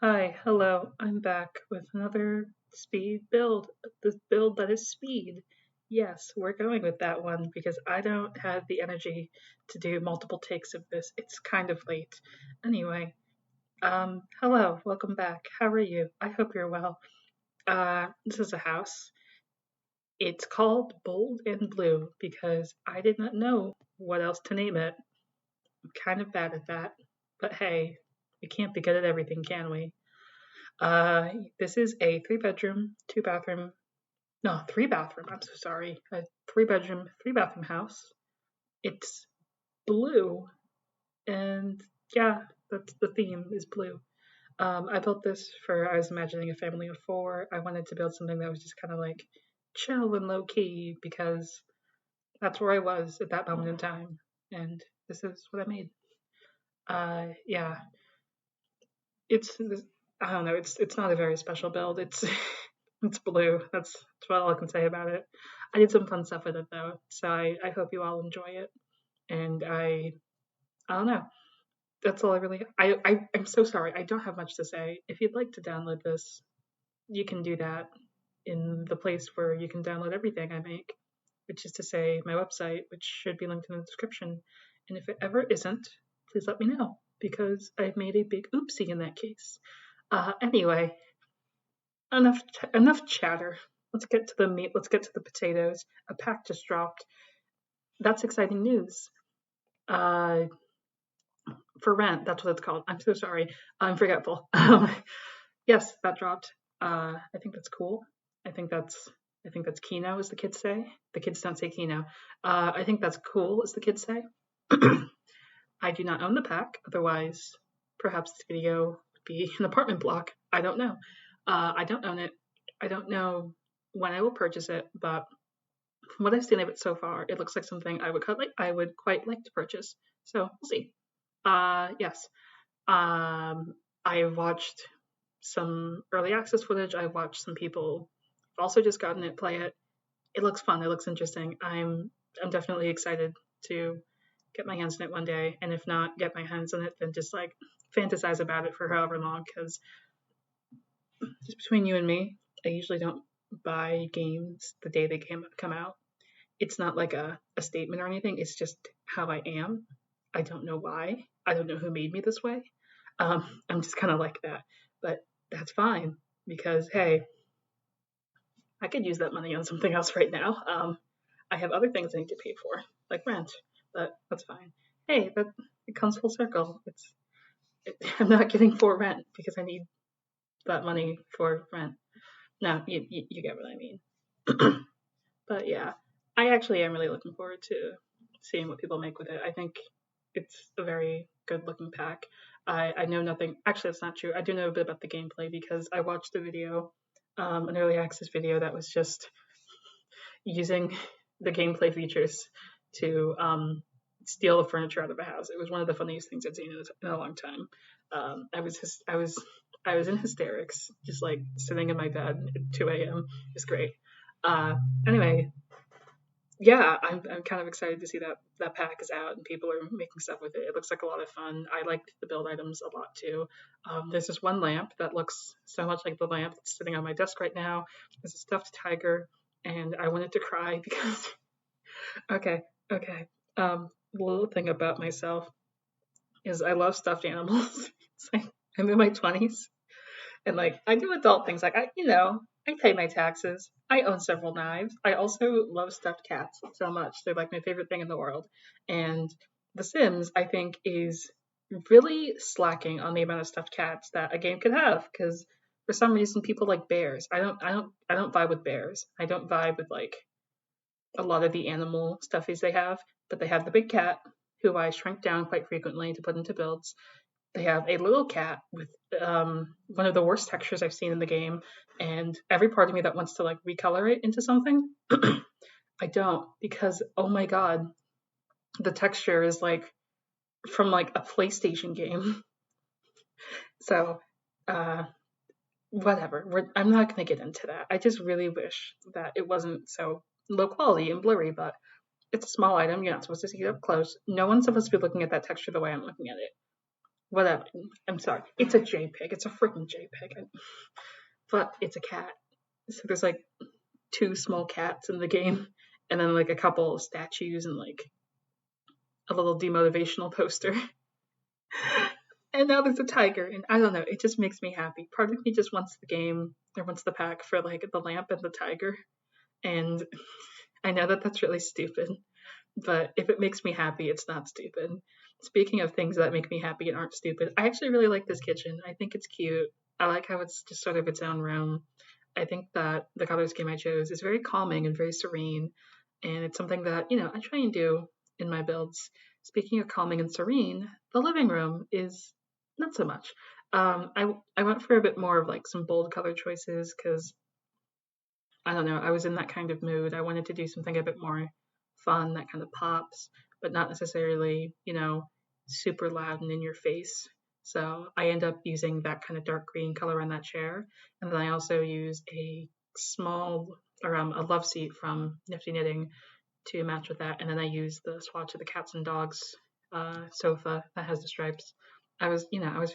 Hi, hello. I'm back with another speed build. This build that is speed. Yes, we're going with that one because I don't have the energy to do multiple takes of this. It's kind of late. Anyway, hello, welcome back. How are you? I hope you're well. This is a house. It's called Bold and Blue because I did not know what else to name it. I'm kind of bad at that. But hey, we can't be good at everything, can we? Uh, this is a three bedroom, two bathroom, no, three bathroom. I'm so sorry. A three bedroom, three bathroom house. It's blue, and yeah, that's the theme is blue. I built this I was imagining a family of four. I wanted to build something that was just kind of like chill and low key because that's where I was at that moment in time. And this is what I made. Yeah, it's, I don't know, it's not a very special build. It's blue. That's all I can say about it. I did some fun stuff with it though, so I hope you all enjoy it. And I don't know. That's all I really. I'm so sorry. I don't have much to say. If you'd like to download this, you can do that in the place where you can download everything I make, which is to say my website, which should be linked in the description. And if it ever isn't, please let me know because I've made a big oopsie in that case. Anyway, enough chatter. Let's get to the meat. Let's get to the potatoes. A pack just dropped. That's exciting news. Uh, for rent, that's what it's called. I'm so sorry. I'm forgetful. Yes, that dropped. I think that's cool. I think that's I think that's Kino, as the kids say. The kids don't say Kino. I think that's cool, as the kids say. I do not own the pack. Otherwise, perhaps this video would be an apartment block. I don't know. I don't own it. I don't know when I will purchase it, but from what I've seen of it so far, it looks like something I would quite like to purchase. So we'll see. Yes. I've watched some early access footage. I've watched some people who've also just gotten it play it. It looks fun. It looks interesting. I'm definitely excited to get my hands in it one day, and if not get my hands in it, then just like fantasize about it for however long. Because just between you and me, I usually don't buy games the day they come out. It's not like a statement or anything. It's just how I am. I don't know why. I don't know who made me this way. I'm just kind of like that. But that's fine because, hey, I could use that money on something else right now. I have other things I need to pay for, like rent, but that's fine. Hey, that it comes full circle. I'm not getting for rent because I need that money for rent. No, you get what I mean. But yeah, I actually am really looking forward to seeing what people make with it. I think it's a very good looking pack. I know nothing. Actually, that's not true. I do know a bit about the gameplay because I watched a video, an early access video that was just using the gameplay features to steal the furniture out of a house. It was one of the funniest things I'd seen in a long time. I was in hysterics, just like sitting in my bed at 2 a.m. It's great. Uh, anyway, yeah, I'm kind of excited to see that pack is out and people are making stuff with it. It looks like a lot of fun. I liked the build items a lot too. There's this one lamp that looks so much like the lamp that's sitting on my desk right now. There's a stuffed tiger, and I wanted to cry because okay, okay. The little thing about myself is I love stuffed animals. It's like I'm in my 20s, and like I do adult things like I pay my taxes. I own several knives. I also love stuffed cats so much. They're like my favorite thing in the world. And The Sims, I think, is really slacking on the amount of stuffed cats that a game could have because for some reason people like bears. I don't vibe with bears. I don't vibe with like a lot of the animal stuffies they have, but they have the big cat who I shrink down quite frequently to put into builds. They have a little cat with one of the worst textures I've seen in the game, and every part of me that wants to like recolor it into something, I don't because oh my god, the texture is like from like a PlayStation game. So, uh, whatever. I'm not gonna get into that. I just really wish that it wasn't so low quality and blurry, but it's a small item. You're not supposed to see it up close. No one's supposed to be looking at that texture the way I'm looking at it. whatever. I'm sorry. It's a JPEG. It's a freaking JPEG. But it's a cat. So there's like two small cats in the game, and then like a couple of statues and like a little demotivational poster. And now there's a tiger, and I don't know. It just makes me happy. Part of me just wants the game, or wants the pack for like the lamp and the tiger. And I know that that's really stupid, but if it makes me happy, it's not stupid. Speaking of things that make me happy and aren't stupid, I actually really like this kitchen. I think it's cute. I like how it's just sort of its own room. I think that the color scheme I chose is very calming and very serene, and it's something that, I try and do in my builds. Speaking of calming and serene, the living room is not so much. I went for a bit more of like some bold color choices because I don't know, I was in that kind of mood. I wanted to do something a bit more fun that kind of pops, but not necessarily, super loud and in your face. So I end up using that kind of dark green color on that chair. And then I also use a small, or a love seat from Nifty Knitting to match with that. And then I use the swatch of the cats and dogs sofa that has the stripes. I was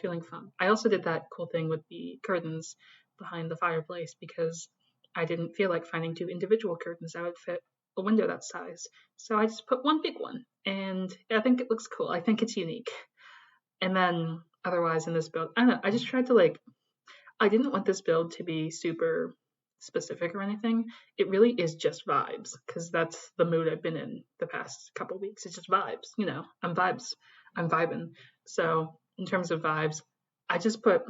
feeling fun. I also did that cool thing with the curtains behind the fireplace because I didn't feel like finding two individual curtains that would fit a window that size. So I just put one big one, and I think it looks cool. I think it's unique. And then otherwise in this build, I don't know, I just tried to like, I didn't want this build to be super specific or anything. It really is just vibes because that's the mood I've been in the past couple weeks. It's just vibes, I'm vibes. I'm vibing. So in terms of vibes, I just put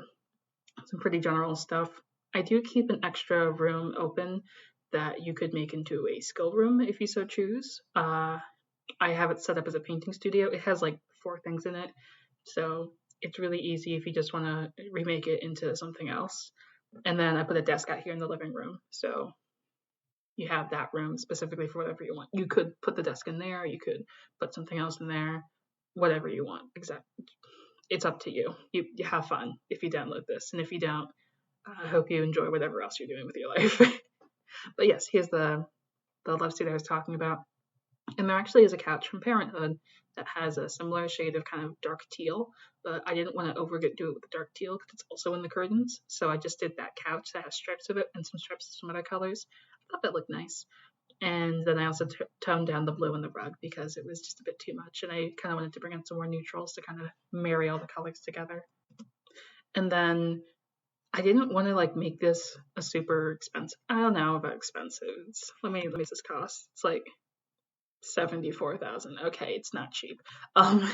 some pretty general stuff. I do keep an extra room open that you could make into a skill room if you so choose. I have it set up as a painting studio. It has like 4 things in it, so it's really easy if you just want to remake it into something else. And then I put a desk out here in the living room, so you have that room specifically for whatever you want. You could put the desk in there, you could put something else in there, whatever you want. Exactly. It's up to you. You have fun if you download this, and if you don't, I hope you enjoy whatever else you're doing with your life. But yes, here's the love seat I was talking about. And there actually is a couch from Parenthood that has a similar shade of kind of dark teal, but I didn't want to do it with the dark teal because it's also in the curtains. So I just did that couch that has stripes of it and some stripes of some other colors. I thought that looked nice. And then I also toned down the blue in the rug because it was just a bit too much. And I kind of wanted to bring in some more neutrals to kind of marry all the colors together. And then I didn't want to like make this a super expensive. I don't know about expensive. Let me this cost. It's like 74,000. Okay, it's not cheap. Um,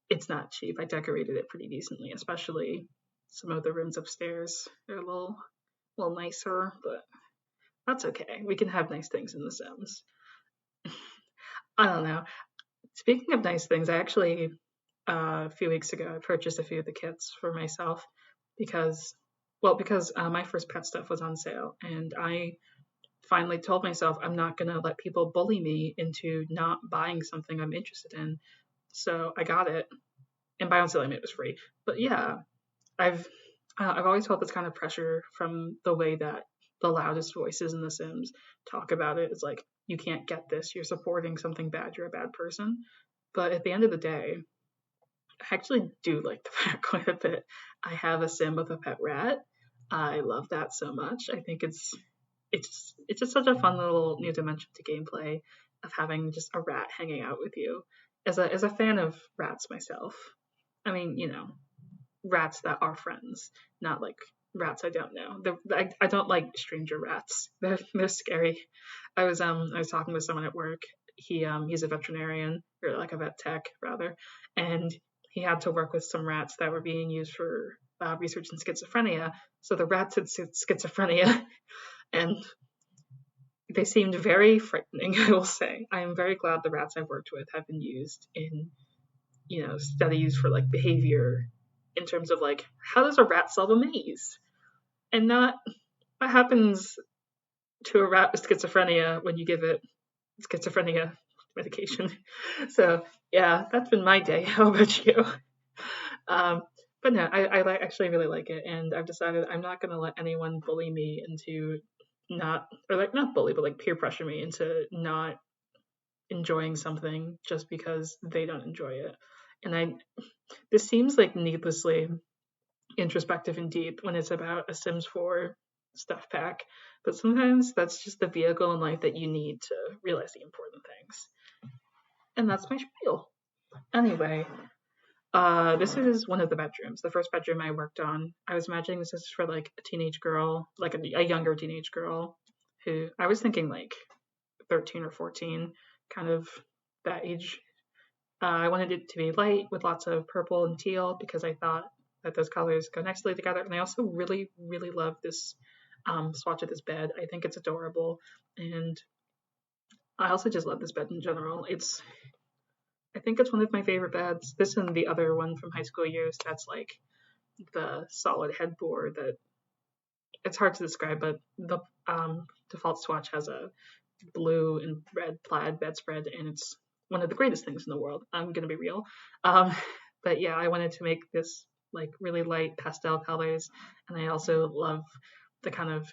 it's not cheap. I decorated it pretty decently, especially some of the rooms upstairs. They're a little nicer, but that's okay. We can have nice things in the Sims. I don't know. Speaking of nice things, I actually a few weeks ago I purchased a few of the kits for myself because, my first pet stuff was on sale, and I finally told myself I'm not going to let people bully me into not buying something I'm interested in. So I got it, and by on sale I mean it was free. But yeah, I've I've always felt this kind of pressure from the way that the loudest voices in The Sims talk about it. It's like, you can't get this. You're supporting something bad. You're a bad person. But at the end of the day, I actually do like the pet quite a bit. I have a sim with a pet rat. I love that so much. I think it's just such a fun little new dimension to gameplay of having just a rat hanging out with you. As a fan of rats myself, I mean, rats that are friends, not like rats I don't know. I don't like stranger rats. They're scary. I was talking with someone at work. He's a veterinarian, or like a vet tech rather, and he had to work with some rats that were being used for research in schizophrenia. So the rats had schizophrenia, and they seemed very frightening, I will say. I am very glad the rats I've worked with have been used in, studies for like behavior in terms of like, how does a rat solve a maze? And not what happens to a rat with schizophrenia when you give it schizophrenia medication. So yeah, that's been my day. How about you? But no, I actually really like it, and I've decided I'm not going to let anyone bully me into not bully, but like peer pressure me into not enjoying something just because they don't enjoy it. And This seems like needlessly introspective and deep when it's about a Sims 4 stuff pack, but sometimes that's just the vehicle in life that you need to realize the important things. And that's my spiel. Anyway, this is one of the bedrooms, the first bedroom I worked on. I was imagining this is for like a teenage girl, like a younger teenage girl who I was thinking like 13 or 14, kind of that age. I wanted it to be light with lots of purple and teal because I thought that those colors go nicely together. And I also really, really love this swatch of this bed. I think it's adorable. And I also just love this bed in general. I think it's one of my favorite beds. This and the other one from high school years, that's like the solid headboard that it's hard to describe, but the default swatch has a blue and red plaid bedspread, and it's one of the greatest things in the world. I'm gonna be real. Um, but yeah, I wanted to make this like really light pastel colors, and I also love the kind of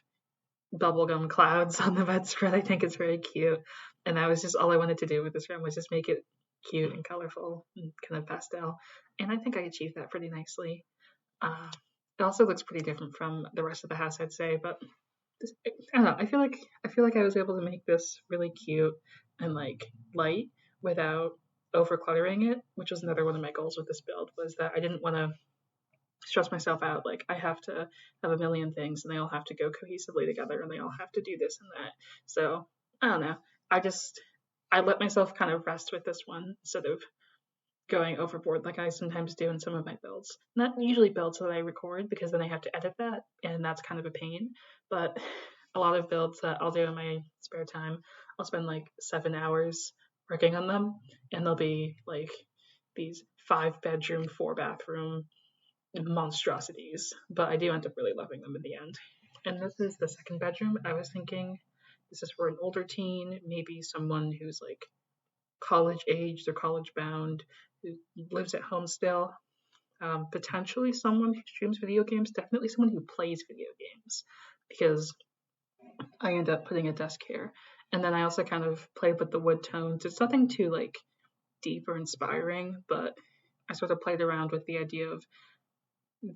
bubblegum clouds on the bedspread. I think it's very cute, and that was just all I wanted to do with this room was just make it cute and colorful and kind of pastel, and I think I achieved that pretty nicely. Uh, it also looks pretty different from the rest of the house, I'd say, but I don't know. I feel like I was able to make this really cute and like light without over cluttering it, which was another one of my goals with this build was that I didn't want to stress myself out. Like I have to have a million things and they all have to go cohesively together and they all have to do this and that. So I don't know. I let myself kind of rest with this one instead of going overboard like I sometimes do in some of my builds. Not usually builds that I record because then I have to edit that and that's kind of a pain. But a lot of builds that I'll do in my spare time, I'll spend like 7 hours working on them and they'll be like these 5 bedroom, 4 bathroom monstrosities. But I do end up really loving them in the end. And this is the second bedroom. I was thinking this is for an older teen, maybe someone who's like college aged or college bound who lives at home still. Potentially someone who streams video games, definitely someone who plays video games because I end up putting a desk here. And then I also kind of played with the wood tones. It's nothing too like deep or inspiring, but I sort of played around with the idea of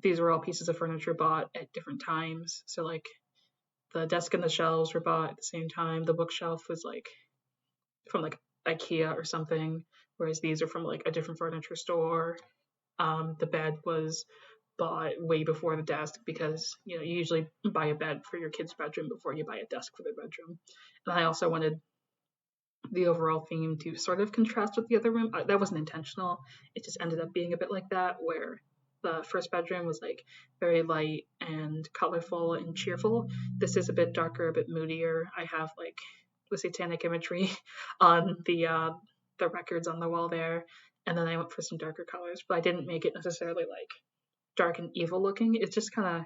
these were all pieces of furniture bought at different times. So like the desk and the shelves were bought at the same time. The bookshelf was like from like IKEA or something, whereas these are from like a different furniture store. The bed was bought way before the desk because you usually buy a bed for your kid's bedroom before you buy a desk for their bedroom. And I also wanted the overall theme to sort of contrast with the other room. That wasn't intentional. It just ended up being a bit like that, where the first bedroom was like very light and colorful and cheerful. This is a bit darker, a bit moodier. I have like the satanic imagery on the records on the wall there, and then I went for some darker colors, but I didn't make it necessarily like dark and evil looking. It's just kind of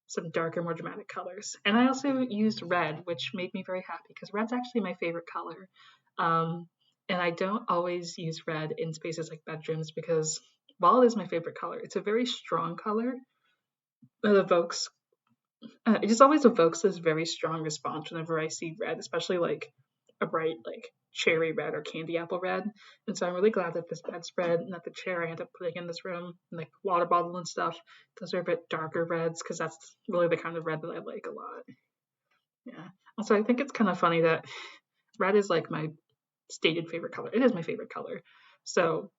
some darker, more dramatic colors. And I also used red, which made me very happy because red's actually my favorite color. Um, and I don't always use red in spaces like bedrooms because while it is my favorite color, it's a very strong color that evokes, it just always evokes this very strong response whenever I see red, especially like a bright, like cherry red or candy apple red. And so I'm really glad that this bedspread and that the chair I end up putting in this room and like water bottle and stuff, those are a bit darker reds because that's really the kind of red that I like a lot. Yeah. Also, I think it's kind of funny that red is like my stated favorite color. It is my favorite color. So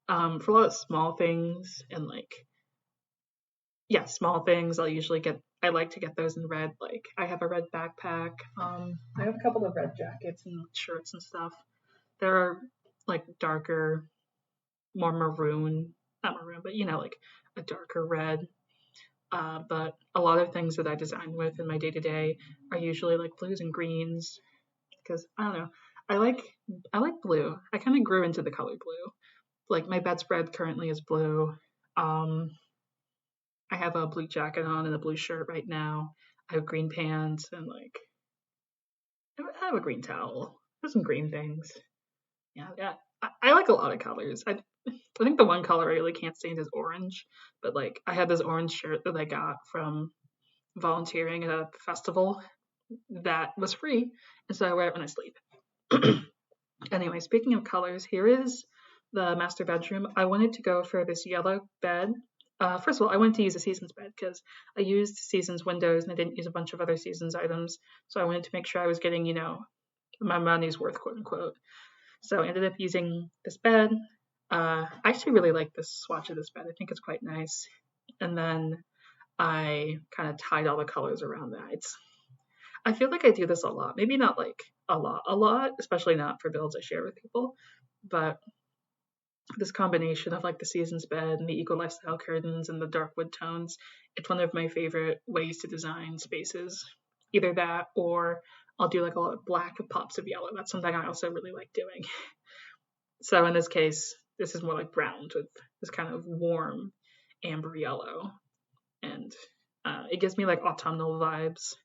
for a lot of small things and like yeah, small things I like to get those in red. Like I have a red backpack. I have a couple of red jackets and shirts and stuff. There are like darker, more maroon, not maroon, but like a darker red. But a lot of things that I design with in my day to day are usually like blues and greens because I don't know. I like I like blue. I kind of grew into the color blue. Like my bedspread currently is blue. Um, I have a blue jacket on and a blue shirt right now. I have green pants and like I have a green towel. There's some green things. Yeah. I like a lot of colors. I think the one color I really can't stand is orange, but like I had this orange shirt that I got from volunteering at a festival that was free, and so I wear it when I sleep. Anyway, speaking of colors, here is the master bedroom, I wanted to go for this yellow bed. First of all, I wanted to use a Seasons bed because I used Seasons windows and I didn't use a bunch of other Seasons items. So I wanted to make sure I was getting, my money's worth, quote unquote. So I ended up using this bed. I actually really like this swatch of this bed. I think it's quite nice. And then I kind of tied all the colors around that. I feel like I do this a lot. Maybe not like a lot, especially not for builds I share with people. But this combination of like the Seasons bed and the eco lifestyle curtains and the dark wood tones, it's one of my favorite ways to design spaces. Either that or I'll do like a lot of black with pops of yellow. That's something I also really like doing. So in this case, this is more like brown with this kind of warm amber yellow. And it gives me like autumnal vibes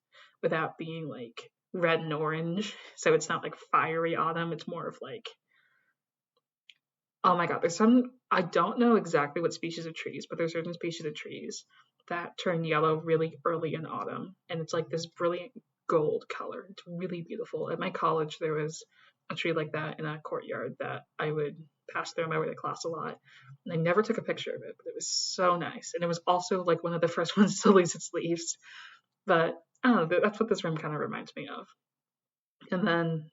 without being like red and orange. So it's not like fiery autumn. It's more of like, oh my god, I don't know exactly what species of trees, but there's certain species of trees that turn yellow really early in autumn. And it's like this brilliant gold color. It's really beautiful. At my college, there was a tree like that in a courtyard that I would pass through on my way to class a lot. And I never took a picture of it, but it was so nice. And it was also like one of the first ones to lose its leaves. But I don't know, that's what this room kind of reminds me of. And then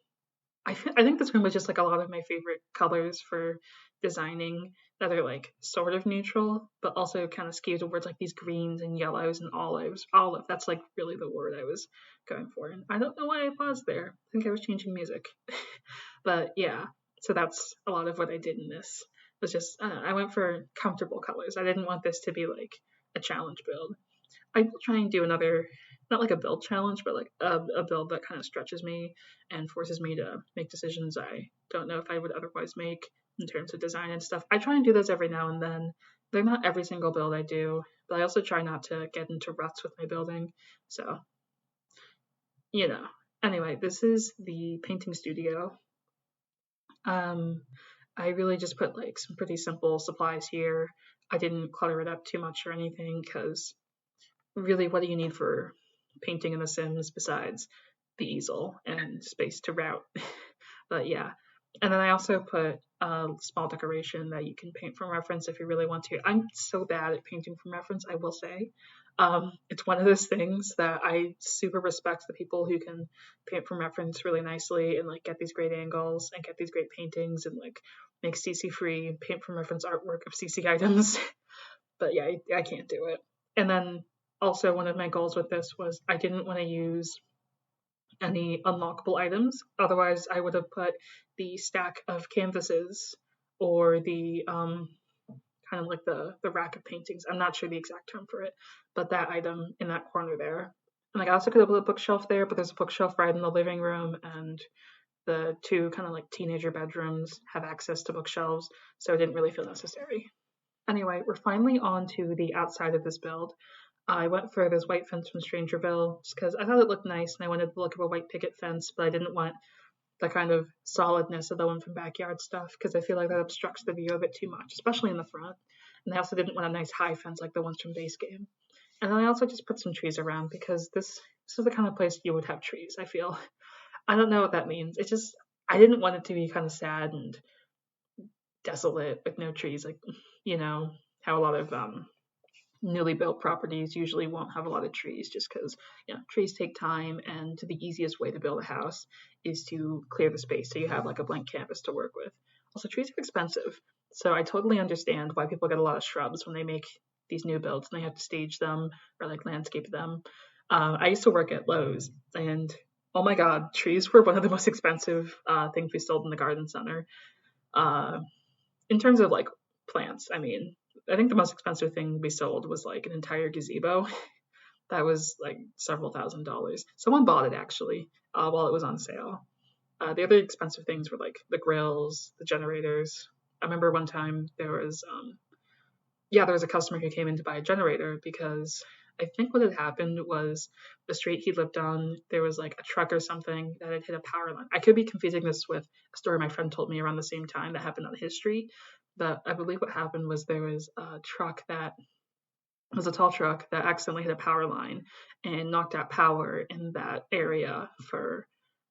I think this room was just like a lot of my favorite colors for designing that are like sort of neutral, but also kind of skewed towards like these greens and yellows and olives. Olive, that's like really the word I was going for. And I don't know why I paused there. I think I was changing music. But yeah, so that's a lot of what I did in this. It was just, I went for comfortable colors. I didn't want this to be like a challenge build. I will try and do another, not like a build challenge, but like a build that kind of stretches me and forces me to make decisions I don't know if I would otherwise make in terms of design and stuff. I try and do those every now and then. They're not every single build I do, but I also try not to get into ruts with my building. So, you know. Anyway, this is the painting studio. Um, I really just put like some pretty simple supplies here. I didn't clutter it up too much or anything because really, what do you need for painting in The Sims besides the easel and space to route? But yeah. And then I also put a small decoration that you can paint from reference if you really want to. I'm so bad at painting from reference, I will say. It's one of those things that I super respect the people who can paint from reference really nicely and like get these great angles and get these great paintings and like make CC free paint from reference artwork of CC items. But yeah, I can't do it. And then also one of my goals with this was I didn't want to use any unlockable items. Otherwise, I would have put the stack of canvases or the kind of like the rack of paintings. I'm not sure the exact term for it, but that item in that corner there. And like I also could have put a bookshelf there, but there's a bookshelf right in the living room, and the two kind of like teenager bedrooms have access to bookshelves, so it didn't really feel necessary. Anyway, we're finally on to the outside of this build. I went for this white fence from Strangerville just because I thought it looked nice and I wanted the look of a white picket fence, but I didn't want the kind of solidness of the one from Backyard Stuff because I feel like that obstructs the view a bit too much, especially in the front. And I also didn't want a nice high fence like the ones from Base Game. And then I also just put some trees around because this is the kind of place you would have trees, I feel. I don't know what that means. It's just, I didn't want it to be kind of sad and desolate with no trees, like, how a lot of newly built properties usually won't have a lot of trees just because trees take time, and the easiest way to build a house is to clear the space so you have like a blank canvas to work with. Also, trees are expensive, so I totally understand why people get a lot of shrubs when they make these new builds and they have to stage them or like landscape them. I used to work at Lowe's, and oh my god, trees were one of the most expensive things we sold in the garden center. uh, in terms of like plants, I mean, I think the most expensive thing we sold was like an entire gazebo. That was like several $1,000s. Someone bought it actually while it was on sale. The other expensive things were like the grills, the generators. I remember one time there was a customer who came in to buy a generator because I think what had happened was the street he lived on, there was like a truck or something that had hit a power line. I could be confusing this with a story my friend told me around the same time that happened on his street, but I believe what happened was there was a truck that was a tall truck that accidentally hit a power line and knocked out power in that area for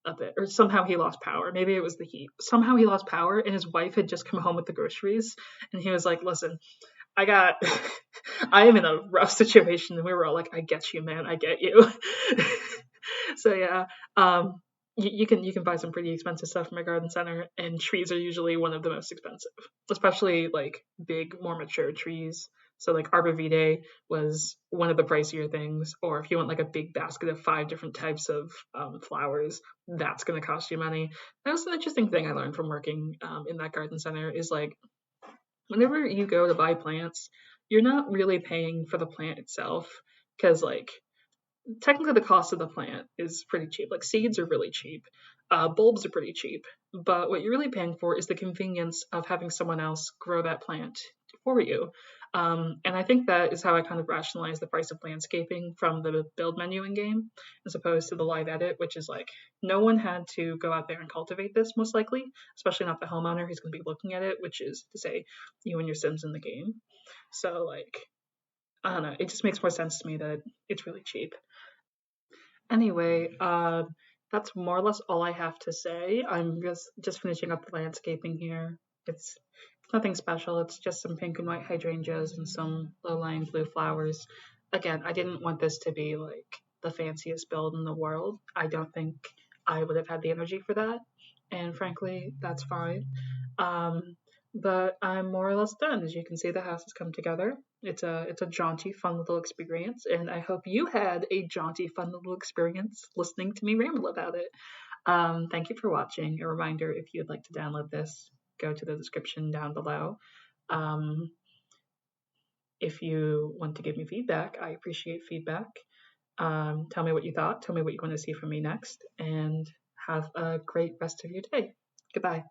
a bit, or somehow he lost power. Maybe it was the heat. Somehow he lost power, and his wife had just come home with the groceries, and he was like, "Listen, I got, I am in a rough situation." And we were all like, "I get you, man. I get you." So yeah, um, you can buy some pretty expensive stuff from a garden center, and trees are usually one of the most expensive, especially like big, more mature trees. So like arborvitae was one of the pricier things, or if you want like a big basket of 5 different types of flowers, that's going to cost you money. That was an interesting thing I learned from working in that garden center is like whenever you go to buy plants, you're not really paying for the plant itself because like technically the cost of the plant is pretty cheap. Like seeds are really cheap, bulbs are pretty cheap, but what you're really paying for is the convenience of having someone else grow that plant for you. And I think that is how I kind of rationalize the price of landscaping from the build menu in game, as opposed to the live edit, which is like no one had to go out there and cultivate this, most likely, especially not the homeowner who's going to be looking at it, which is to say, you and your Sims in the game. So like, I don't know, it just makes more sense to me that it's really cheap. Anyway, that's more or less all I have to say. I'm just finishing up the landscaping here. It's nothing special. It's just some pink and white hydrangeas and some low-lying blue flowers. Again, I didn't want this to be like the fanciest build in the world. I don't think I would have had the energy for that, and frankly, that's fine. Um, but I'm more or less done. As you can see, the house has come together. It's a jaunty, fun little experience, and I hope you had a jaunty, fun little experience listening to me ramble about it. Thank you for watching. A reminder: if you'd like to download this, go to the description down below. Um, if you want to give me feedback, I appreciate feedback. Tell me what you thought. Tell me what you want to see from me next, and have a great rest of your day. Goodbye.